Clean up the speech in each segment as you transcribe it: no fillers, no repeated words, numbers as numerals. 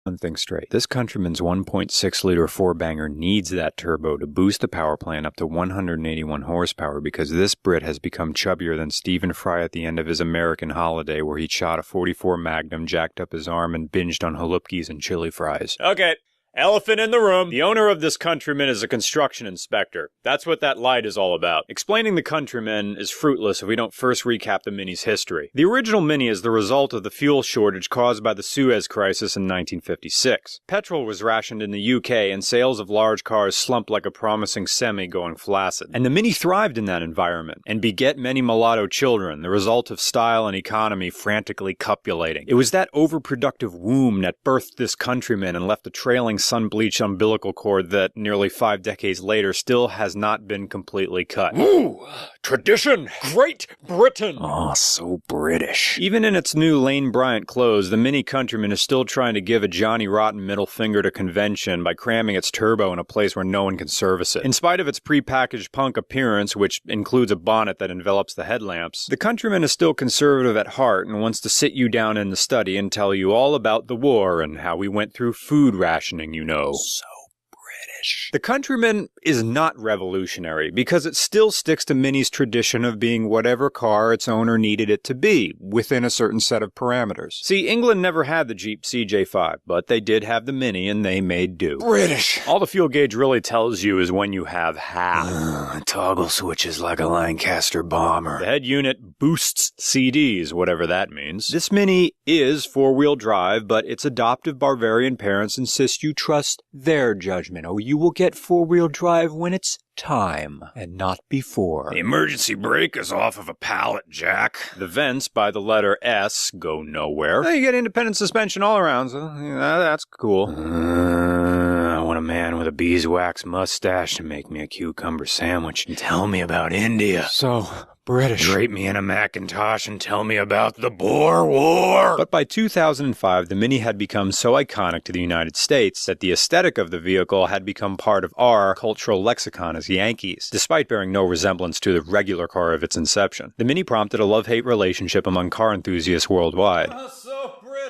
one thing straight. This countryman's 1.6-liter four-banger needs that turbo to boost the power plant up to 181 horsepower because this Brit has become chubbier than Stephen Fry at the end of his American Holiday where he shot a .44 Magnum, jacked up his arm, and binged on halupkis and chili fries. Okay. Elephant in the room. The owner of this countryman is a construction inspector. That's what that light is all about. Explaining the countryman is fruitless if we don't first recap the Mini's history. The original Mini is the result of the fuel shortage caused by the Suez Crisis in 1956. Petrol was rationed in the UK and sales of large cars slumped like a promising semi going flaccid. And the Mini thrived in that environment and beget many mulatto children, the result of style and economy frantically copulating. It was that overproductive womb that birthed this countryman and left a trailing sun-bleached umbilical cord that, nearly 5 decades later, still has not been completely cut. Ooh! Tradition! Great Britain! Oh, so British. Even in its new Lane Bryant clothes, the Mini Countryman is still trying to give a Johnny Rotten middle finger to convention by cramming its turbo in a place where no one can service it. In spite of its pre-packaged punk appearance, which includes a bonnet that envelops the headlamps, the Countryman is still conservative at heart and wants to sit you down in the study and tell you all about the war and how we went through food rationing, you know. So British. The Countryman is not revolutionary because it still sticks to Mini's tradition of being whatever car its owner needed it to be, within a certain set of parameters. See, England never had the Jeep CJ5, but they did have the Mini and they made do. British! All the fuel gauge really tells you is when you have half. Toggle switches like a Lancaster bomber. The head unit boosts CDs, whatever that means. This Mini is four-wheel drive, but its adoptive Bavarian parents insist you trust their judgment. Oh, you will get four-wheel drive when it's time, and not before. The emergency brake is off of a pallet jack. The vents by the letter S go nowhere. You get independent suspension all around, so that's cool. I want a man with a beeswax mustache to make me a cucumber sandwich and tell me about India. So British. Drape me in a Macintosh and tell me about the Boer War. But by 2005, the Mini had become so iconic to the United States that the aesthetic of the vehicle had become part of our cultural lexicon as Yankees, despite bearing no resemblance to the regular car of its inception. The Mini prompted a love-hate relationship among car enthusiasts worldwide.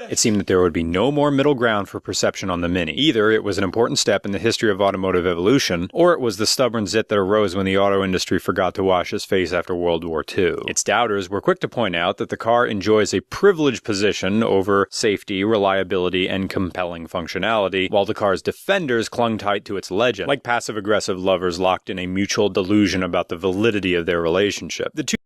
It seemed that there would be no more middle ground for perception on the Mini. Either it was an important step in the history of automotive evolution, or it was the stubborn zit that arose when the auto industry forgot to wash his face after World War II. Its doubters were quick to point out that the car enjoys a privileged position over safety, reliability, and compelling functionality, while the car's defenders clung tight to its legend, like passive-aggressive lovers locked in a mutual delusion about the validity of their relationship. The two